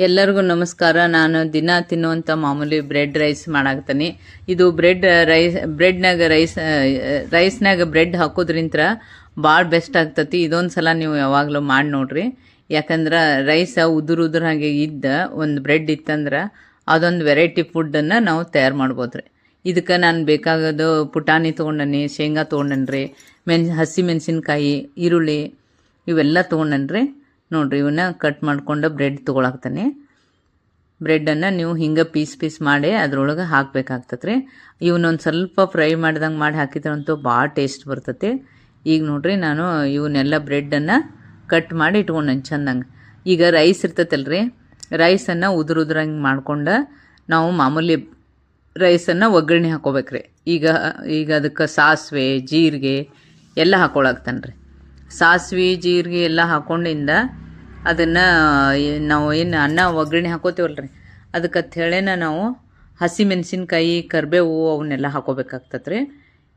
ಎಲ್ಲರಿಗೂ ನಮಸ್ಕಾರ. ನಾನು ದಿನ ತಿನ್ನುವಂಥ ಮಾಮೂಲಿ ಬ್ರೆಡ್ ರೈಸ್ ಮಾಡಾಕ್ತೀನಿ. ಇದು ರೈಸ್ನಾಗ ಬ್ರೆಡ್ ಹಾಕೋದ್ರಿಂತ ಭಾಳ ಬೆಸ್ಟ್ ಆಗ್ತತಿ. ಇದೊಂದು ಸಲ ನೀವು ಯಾವಾಗಲೂ ಮಾಡಿ ನೋಡ್ರಿ. ಯಾಕಂದ್ರೆ ರೈಸ್ ಉದುರು ಹಾಗೆ ಒಂದು ಬ್ರೆಡ್ ಇತ್ತಂದ್ರೆ ಅದೊಂದು ವೆರೈಟಿ ಫುಡ್ಡನ್ನು ನಾವು ತಯಾರು ಮಾಡ್ಬೋದ್ರಿ. ಇದಕ್ಕೆ ನಾನು ಬೇಕಾಗೋದು ಪುಟಾಣಿ ತೊಗೊಂಡನಿ, ಶೇಂಗಾ ತೊಗೊಂಡನ್ರಿ, ಹಸಿ ಮೆಣಸಿನ್ಕಾಯಿ, ಈರುಳ್ಳಿ ಇವೆಲ್ಲ ತೊಗೊಂಡನ್ರಿ. ನೋಡಿರಿ, ಇವನ್ನ ಕಟ್ ಮಾಡ್ಕೊಂಡು ಬ್ರೆಡ್ ತೊಗೊಳಕ್ತಾನೆ. ಬ್ರೆಡ್ಡನ್ನು ನೀವು ಹಿಂಗೆ ಪೀಸ್ ಮಾಡಿ ಅದ್ರೊಳಗೆ ಹಾಕ್ಬೇಕಾಗ್ತದೆ ರೀ. ಇವನ್ನೊಂದು ಸ್ವಲ್ಪ ಫ್ರೈ ಮಾಡ್ದಂಗೆ ಮಾಡಿ ಹಾಕಿದ್ರಂತೂ ಭಾಳ ಟೇಸ್ಟ್ ಬರ್ತೈತಿ. ಈಗ ನೋಡಿರಿ, ನಾನು ಇವನ್ನೆಲ್ಲ ಬ್ರೆಡ್ಡನ್ನು ಕಟ್ ಮಾಡಿ ಇಟ್ಕೊಂಡೇನೆ ಚೆಂದಂಗೆ. ಈಗ ರೈಸ್ ಇರ್ತೈತಲ್ರಿ, ರೈಸನ್ನು ಉದುರಂಗೆ ಮಾಡ್ಕೊಂಡು ನಾವು ಮಾಮೂಲಿ ರೈಸನ್ನು ಒಗ್ಗರಣೆ ಹಾಕೋಬೇಕ್ರಿ. ಈಗ ಅದಕ್ಕೆ ಸಾಸಿವೆ, ಜೀರಿಗೆ ಎಲ್ಲ ಹಾಕೊಳಕ್ತಾನೆ ರೀ. ಸಾಸಿವೆ, ಜೀರಿಗೆ ಎಲ್ಲ ಹಾಕೊಂಡಿಂದ ಅದನ್ನು ನಾವು ಏನು ಅನ್ನ ಒಗ್ಗರಣೆ ಹಾಕೋತೀವಲ್ರಿ, ಅದಕ್ಕೆ ಹೇಳೇನ ನಾವು ಹಸಿ ಮೆಣಸಿನ್ಕಾಯಿ, ಕರಿಬೇವು ಅವನ್ನೆಲ್ಲ ಹಾಕೋಬೇಕಾಗ್ತದೆ ರೀ.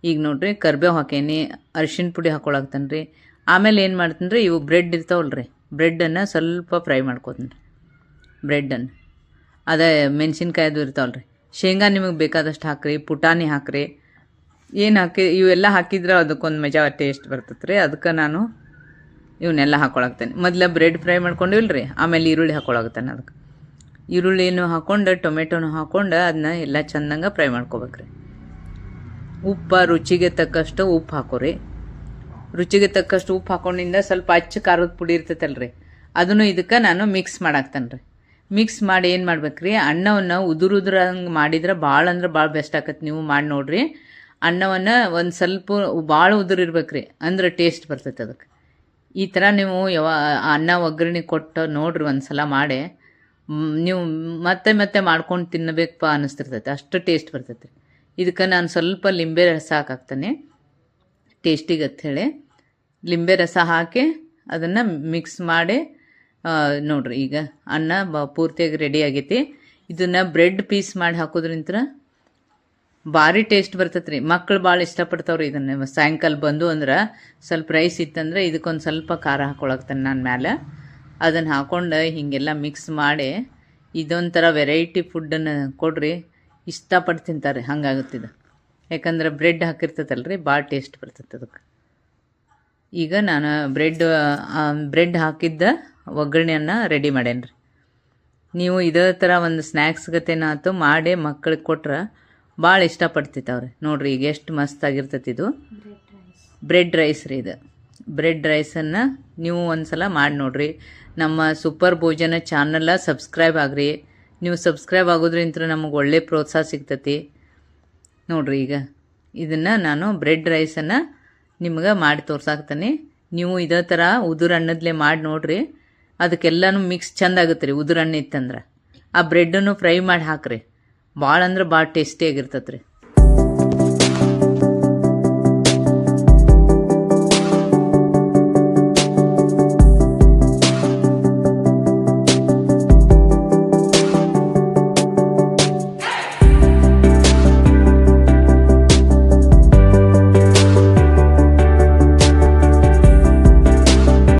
ಈಗ ನೋಡಿರಿ, ಕರಿಬೇವು ಹಾಕೇನಿ, ಅರಿಶಿಣ ಪುಡಿ ಹಾಕೊಳಕ್ತಾನೆ ರೀ. ಆಮೇಲೆ ಏನು ಮಾಡ್ತೀನಿ ರೀ, ಇವು ಬ್ರೆಡ್ ಇರ್ತಾವಲ್ರಿ, ಬ್ರೆಡ್ಡನ್ನು ಸ್ವಲ್ಪ ಫ್ರೈ ಮಾಡ್ಕೋತೀನಿ ರೀ. ಬ್ರೆಡ್ಡನ್ನು ಅದೇ ಮೆಣಸಿನ್ಕಾಯ್ದು ಇರ್ತಾವಲ್ರಿ, ಶೇಂಗಾ ನಿಮಗೆ ಬೇಕಾದಷ್ಟು ಹಾಕ್ರಿ, ಪುಟಾಣಿ ಹಾಕ್ರಿ, ಏನು ಇವೆಲ್ಲ ಹಾಕಿದ್ರೆ ಅದಕ್ಕೊಂದು ಮಜಾ ಟೇಸ್ಟ್ ಬರ್ತದೆ ರೀ. ಅದಕ್ಕೆ ನಾನು ಇವನ್ನೆಲ್ಲ ಹಾಕೊಳಕ್ತೇನೆ. ಮೊದಲು ಬ್ರೆಡ್ ಫ್ರೈ ಮಾಡ್ಕೊಂಡಿವಲ್ರಿ, ಆಮೇಲೆ ಈರುಳ್ಳಿ ಹಾಕೊಳಕ್ತಾನೆ. ಅದಕ್ಕೆ ಈರುಳ್ಳಿನೂ ಹಾಕ್ಕೊಂಡು ಟೊಮೆಟೊನೂ ಹಾಕ್ಕೊಂಡು ಅದನ್ನ ಎಲ್ಲ ಚೆಂದಂಗೆ ಫ್ರೈ ಮಾಡ್ಕೋಬೇಕ್ರಿ. ರುಚಿಗೆ ತಕ್ಕಷ್ಟು ಉಪ್ಪು ಹಾಕೋರಿ. ರುಚಿಗೆ ತಕ್ಕಷ್ಟು ಉಪ್ಪು ಹಾಕೊಂಡಿಂದ ಸ್ವಲ್ಪ ಖಾರದ ಪುಡಿ ಇರ್ತೈತಲ್ರಿ, ಅದನ್ನು ಇದಕ್ಕೆ ನಾನು ಮಿಕ್ಸ್ ಮಾಡಾಕ್ತಾನೆ ರೀ. ಮಿಕ್ಸ್ ಮಾಡಿ ಏನು ಮಾಡ್ಬೇಕ್ರಿ, ಅನ್ನವನ್ನು ಉದುರಂಗೆ ಮಾಡಿದ್ರೆ ಭಾಳ ಅಂದ್ರೆ ಭಾಳ ಬೆಸ್ಟ್ ಆಕತ್ತೆ. ನೀವು ಮಾಡಿ ನೋಡ್ರಿ. ಅನ್ನವನ್ನು ಒಂದು ಸ್ವಲ್ಪ ಭಾಳ ಉದುರಿರ್ಬೇಕ್ರಿ, ಅಂದ್ರೆ ಟೇಸ್ಟ್ ಬರ್ತೈತೆ ಅದಕ್ಕೆ. ಈ ಥರ ನೀವು ಅನ್ನ ಒಗ್ಗರಣೆ ಕೊಟ್ಟು ನೋಡ್ರಿ ಒಂದು ಸಲ ಮಾಡಿ. ನೀವು ಮತ್ತೆ ಮಾಡ್ಕೊಂಡು ತಿನ್ನಬೇಕಪ್ಪ ಅನ್ನಿಸ್ತಿರ್ತೈತೆ, ಅಷ್ಟು ಟೇಸ್ಟ್ ಬರ್ತೈತೆ. ಇದಕ್ಕೆ ನಾನು ಸ್ವಲ್ಪ ಲಿಂಬೆ ರಸ ಹಾಕಾಕ್ತಾನೆ, ಟೇಸ್ಟಿಗೆ ಅಂಥೇಳಿ ಲಿಂಬೆ ರಸ ಹಾಕಿ ಅದನ್ನು ಮಿಕ್ಸ್ ಮಾಡಿ ನೋಡ್ರಿ. ಈಗ ಅನ್ನ ಪೂರ್ತಿಯಾಗಿ ರೆಡಿ ಆಗೈತಿ. ಇದನ್ನು ಬ್ರೆಡ್ ಪೀಸ್ ಮಾಡಿ ಹಾಕೋದ್ರಿಂತ ಭಾರಿ ಟೇಸ್ಟ್ ಬರ್ತೈತೆ ರೀ. ಮಕ್ಕಳು ಭಾಳ ಇಷ್ಟಪಡ್ತಾವ್ರಿ ಇದನ್ನು. ಸಾಯಂಕಾಲ ಬಂದು ಅಂದ್ರೆ ಸ್ವಲ್ಪ ರೈಸ್ ಇತ್ತಂದ್ರೆ ಇದಕ್ಕೊಂದು ಸ್ವಲ್ಪ ಖಾರ ಹಾಕೊಳಕ್ತಾನೆ ನಾನು ಮೇಲೆ. ಅದನ್ನು ಹಾಕ್ಕೊಂಡು ಹೀಗೆಲ್ಲ ಮಿಕ್ಸ್ ಮಾಡಿ ಇದೊಂಥರ ವೆರೈಟಿ ಫುಡ್ಡನ್ನು ಕೊಡ್ರಿ, ಇಷ್ಟಪಟ್ಟು ತಿಂತಾರೆ. ಹಂಗಾಗುತ್ತಿದೆ, ಯಾಕಂದ್ರೆ ಬ್ರೆಡ್ ಹಾಕಿರ್ತೈತಲ್ರಿ, ಭಾಳ ಟೇಸ್ಟ್ ಬರ್ತೈತೆ ಅದಕ್ಕೆ. ಈಗ ನಾನು ಬ್ರೆಡ್ ಹಾಕಿದ್ದ ಒಗ್ಗರಣೆಯನ್ನು ರೆಡಿ ಮಾಡೇನಿ ರೀ. ನೀವು ಇದೇ ಥರ ಒಂದು ಸ್ನ್ಯಾಕ್ಸ್ ಗತೆನಾತು ಮಾಡಿ ಮಕ್ಕಳಿಗೆ ಕೊಟ್ರೆ ಭಾಳ ಇಷ್ಟಪಡ್ತಿತ್ತವ್ರಿ. ನೋಡಿರಿ, ಈಗ ಎಷ್ಟು ಮಸ್ತಾಗಿರ್ತೈತಿ. ಇದು ಬ್ರೆಡ್ ರೈಸ್ ರೀ. ಇದು ಬ್ರೆಡ್ ರೈಸನ್ನು ನೀವು ಒಂದು ಸಲ ಮಾಡಿ ನೋಡಿರಿ. ನಮ್ಮ ಸೂಪರ್ ಭೋಜನ ಚಾನಲ್ ಸಬ್ಸ್ಕ್ರೈಬ್ ಆಗ್ರಿ. ನೀವು ಸಬ್ಸ್ಕ್ರೈಬ್ ಆಗೋದ್ರಿಂತ ನಮಗೆ ಒಳ್ಳೆ ಪ್ರೋತ್ಸಾಹ ಸಿಗ್ತತಿ. ನೋಡಿರಿ, ಈಗ ಇದನ್ನು ನಾನು ಬ್ರೆಡ್ ರೈಸನ್ನು ನಿಮ್ಗೆ ಮಾಡಿ ತೋರ್ಸಾಕ್ತಾನೆ. ನೀವು ಇದೇ ಥರ ಉದುರು ಅನ್ನದ್ಲೇ ಮಾಡಿ ನೋಡಿರಿ. ಅದಕ್ಕೆಲ್ಲನೂ ಮಿಕ್ಸ್ ಚೆಂದ ಆಗುತ್ತೆ ರೀ. ಉದುರು ಹಣ್ಣು ಇತ್ತಂದ್ರೆ ಆ ಬ್ರೆಡ್ಡನ್ನು ಫ್ರೈ ಮಾಡಿ ಹಾಕ್ರಿ, ಭಾಳ ಅಂದ್ರೆ ಭಾಳ ಟೇಸ್ಟಿಯಾಗಿರ್ತೈತೆ ರೀ.